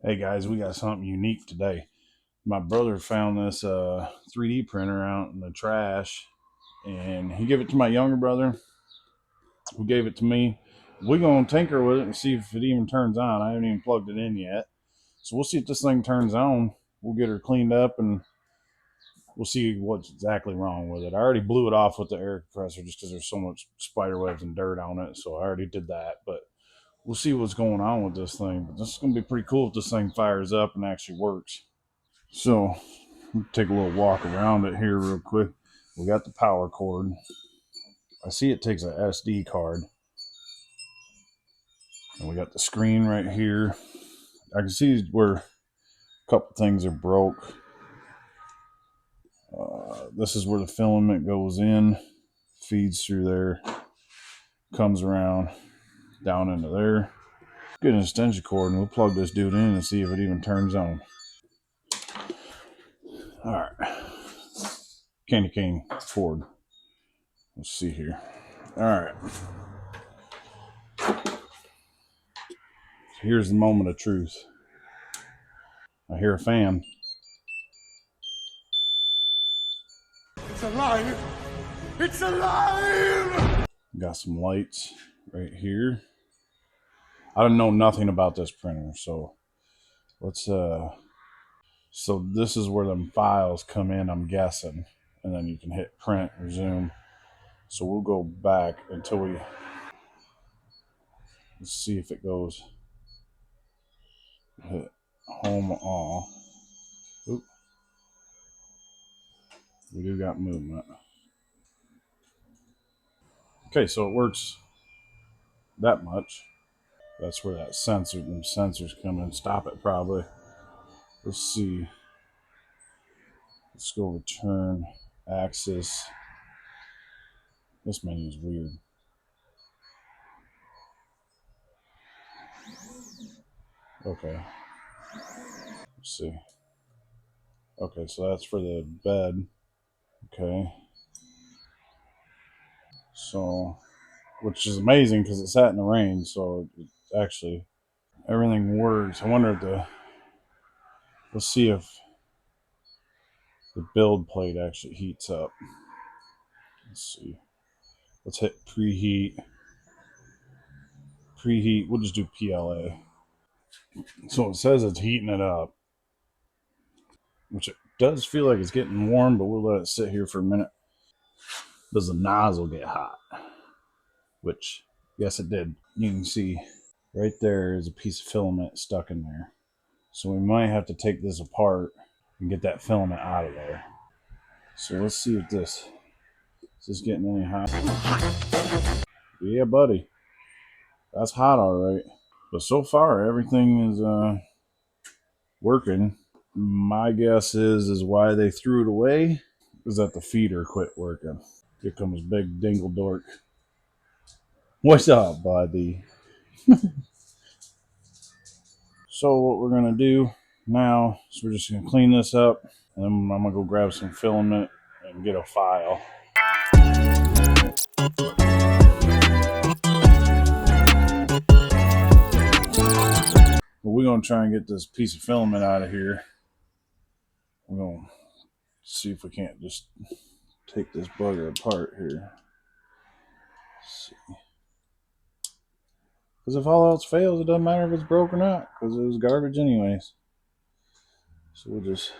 Hey guys, we got something unique today. My brother found this 3D printer out in the trash, and he gave it to my younger brother, who gave it to me. We're gonna tinker with it and see if it even turns on. I haven't even plugged it in yet, so we'll see if this thing turns on. We'll get her cleaned up and we'll see what's exactly wrong with it. I already blew it off with the air compressor just because there's so much spider webs and dirt on it, so I already did that. But we'll see what's going on with this thing. But this is gonna be pretty cool if this thing fires up and actually works. So take a little walk around it here real quick. We got the power cord. I see it takes a SD card. And we got the screen right here. I can see where a couple things are broke. This is where the filament goes in, feeds through there, comes around down into there. Get an extension cord and we'll plug this dude in and see if it even turns on. All right. Candy cane Ford. Let's see here. All right. Here's the moment of truth. I hear a fan. It's alive! It's alive! Got some lights right here. I don't know nothing about this printer, so let's so this is where them files come in, I'm guessing, and then you can hit print, resume. So we'll go back until let's see if it goes. Hit home all. Oop. We do got movement. Okay, so it works that much. That's where that sensor, them sensors come in. Stop it probably. Let's see. Let's go return axis. This menu is weird. Okay. Let's see. Okay, so that's for the bed. Okay. So, which is amazing because it sat in the rain, so it actually everything works. I wonder if let's see if the build plate actually heats up. Let's see. Let's hit preheat. Preheat. We'll just do PLA. So it says it's heating it up, which it does feel like it's getting warm, but we'll let it sit here for a minute. Does the nozzle get hot? Which, yes, it did. You can see right there is a piece of filament stuck in there. So we might have to take this apart and get that filament out of there. So let's see if is this getting any hot? Yeah, buddy. That's hot, all right. But so far, everything is working. My guess is why they threw it away is that the feeder quit working. Here comes Big Dingle Dork. What's up, buddy? So what we're gonna do now is we're just gonna clean this up, and then I'm gonna go grab some filament and get a file. But we're gonna try and get this piece of filament out of here. We're gonna see if we can't just take this bugger apart here. Let's see. Because if all else fails, it doesn't matter if it's broken or not, because it was garbage anyways. So we'll just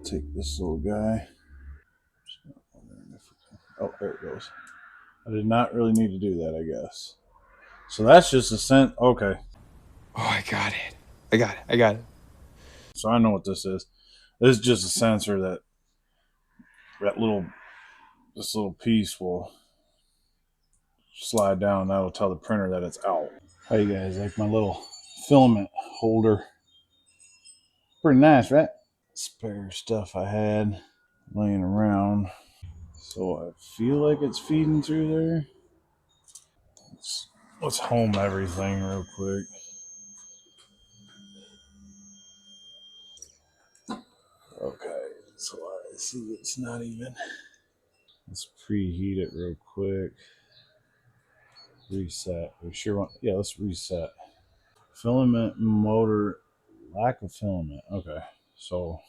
take this little guy. Oh, there it goes. I did not really need to do that, I guess. So that's just a scent. Okay. Oh, I got it. I got it. So I know what this is. This is just a sensor that this little piece will slide down. That'll tell the printer that it's out. How you guys like my little filament holder? Pretty nice, right? Spare stuff I had laying around. So I feel like it's feeding through there. Let's home everything real quick. Okay, so I see it's not even. Let's preheat it real quick. Reset. We sure want. Yeah, let's reset. Filament motor, lack of filament. Okay, so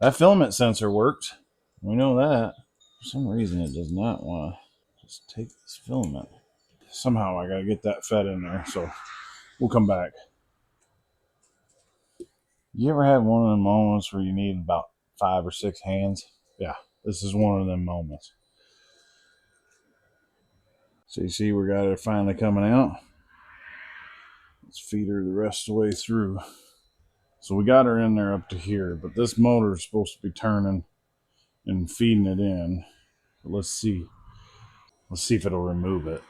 that filament sensor worked. We know that. For some reason, it does not want to just take this filament. Somehow I got to get that fed in there, so we'll come back. You ever had one of them moments where you need about 5 or 6 hands? Yeah, this is one of them moments. So you see we got it finally coming out. Let's feed her the rest of the way through. So we got her in there up to here, but this motor is supposed to be turning and feeding it in. But let's see. Let's see if it'll remove it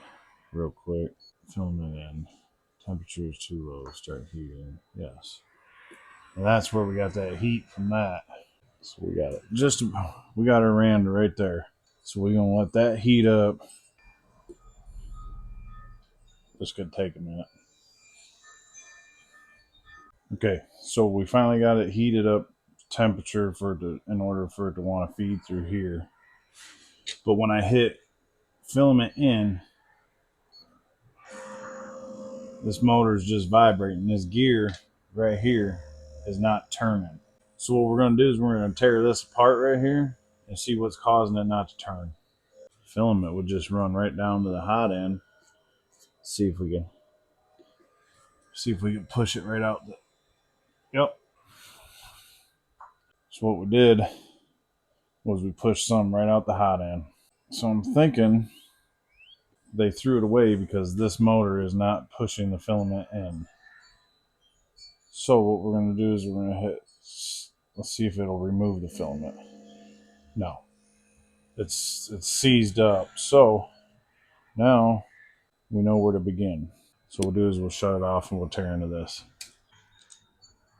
real quick. Filament in. Temperature is too low. Start heating. Yes. And that's where we got that heat from that. So we got it. We got our rand right there. So we're going to let that heat up. This could take a minute. Okay, so we finally got it heated up temperature in order for it to want to feed through here. But when I hit filament in, this motor is just vibrating. This gear right here is not turning. So what we're going to do is we're going to tear this apart right here and see what's causing it not to turn. Filament would just run right down to the hot end. See if we can push it right out. Yep. So what we did was we pushed some right out the hot end. So I'm thinking they threw it away because this motor is not pushing the filament in. So what we're going to do is we're going to hit, let's see if it'll remove the filament. No, it's seized up. So now we know where to begin. So what we'll do is we'll shut it off and we'll tear into this.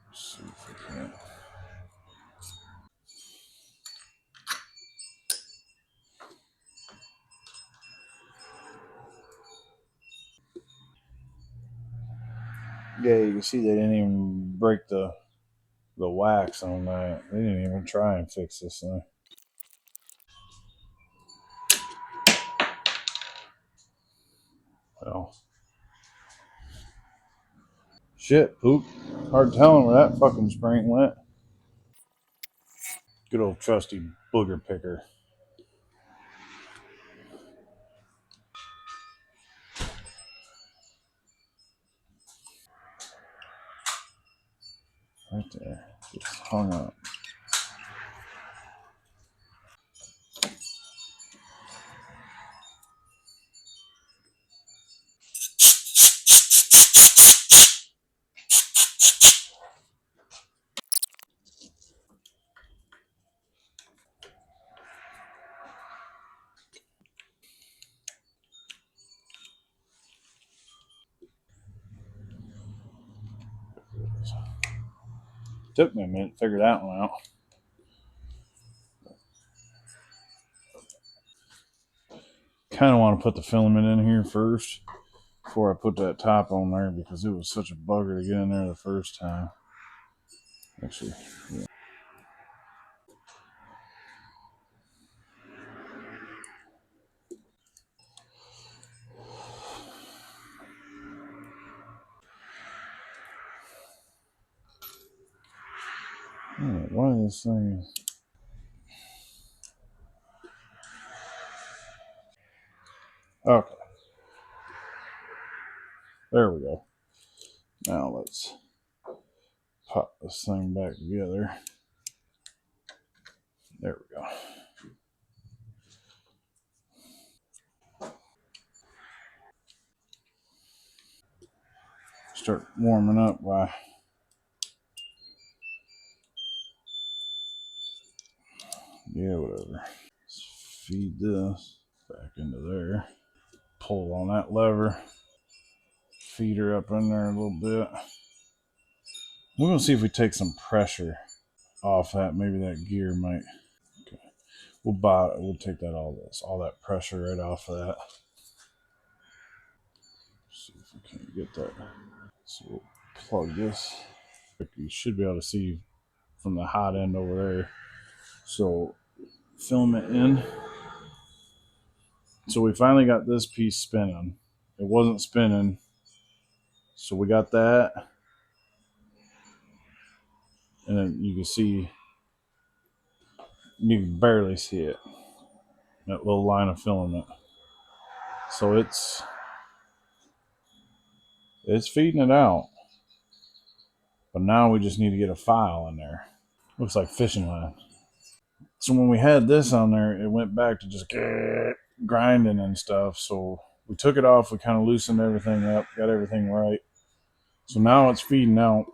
Let's see if we can. Yeah, you can see they didn't even break the wax on that. They didn't even try and fix this thing. Well, shit, poop. Hard telling where that fucking spring went. Good old trusty booger picker. Right there. Just hung up. Took me a minute to figure that one out. Kind of want to put the filament in here first before I put that top on there because it was such a bugger to get in there the first time. Actually, yeah. Why this thing? Okay. There we go. Now let's pop this thing back together. There we go. Start warming up by whatever. Let's feed this back into there. Pull on that lever. Feed her up in there a little bit. We're gonna see if we take some pressure off that. Maybe that gear might. Okay. We'll take that all that pressure right off of that. See if we can get that. So we'll plug this. You should be able to see from the hot end over there. So filament in. So we finally got this piece spinning. It wasn't spinning So we got that. And then you can see, you can barely see it. That little line of filament. So it's feeding it out. But now we just need to get a file in there. Looks like fishing line. So when we had this on there, it went back to just grinding and stuff. So we took it off. We kind of loosened everything up, got everything right. So now it's feeding out.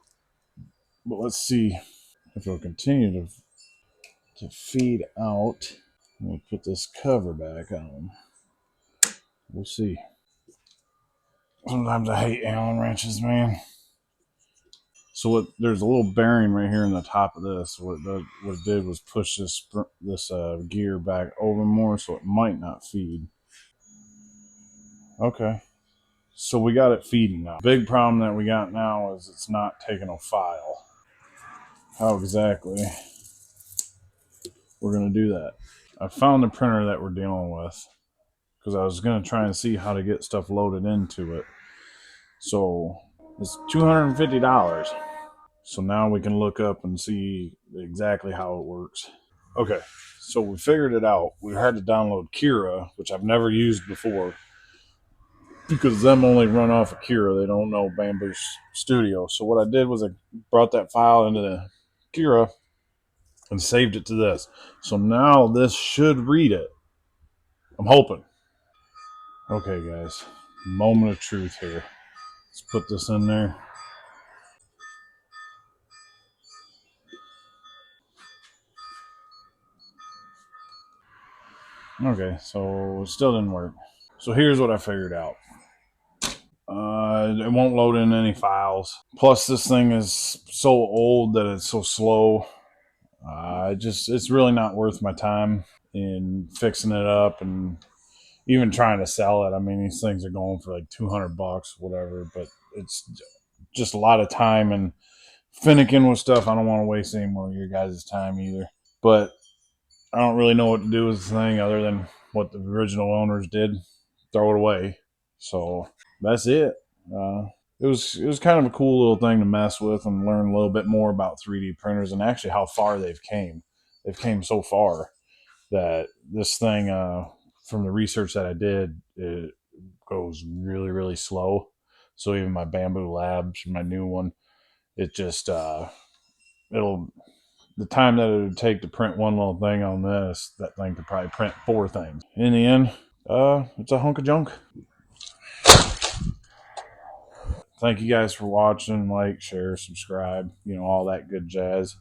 But let's see if it'll continue to feed out. We'll put this cover back on. We'll see. Sometimes I hate Allen wrenches, man. So there's a little bearing right here in the top of this. What it did was push this gear back over more, so it might not feed. Okay, so we got it feeding now. Big problem that we got now is it's not taking a file. How exactly we're gonna do that? I found the printer that we're dealing with because I was gonna try and see how to get stuff loaded into it. So it's $250. So now we can look up and see exactly how it works. Okay, so we figured it out. We had to download Kira, which I've never used before, because them only run off of Kira. They don't know Bamboo Studio. So what I did was I brought that file into the Kira and saved it to this. So now this should read it. I'm hoping. Okay, guys, moment of truth here. Let's put this in there. Okay, so it still didn't work. So here's what I figured out. It won't load in any files. Plus, this thing is so old that it's so slow. It's really not worth my time in fixing it up and even trying to sell it. I mean, these things are going for like $200, whatever. But it's just a lot of time and finicking with stuff. I don't want to waste any more of your guys' time either. But I don't really know what to do with this thing other than what the original owners did, throw it away. So that's it. It was kind of a cool little thing to mess with and learn a little bit more about 3D printers and actually how far they've came. They've came so far that this thing, from the research that I did, it goes really, really slow. So even my Bamboo Labs, my new one, it just it'll the time that it would take to print one little thing on this, that thing could probably print 4 things. In the end, it's a hunk of junk. Thank you guys for watching. Like, share, subscribe, all that good jazz.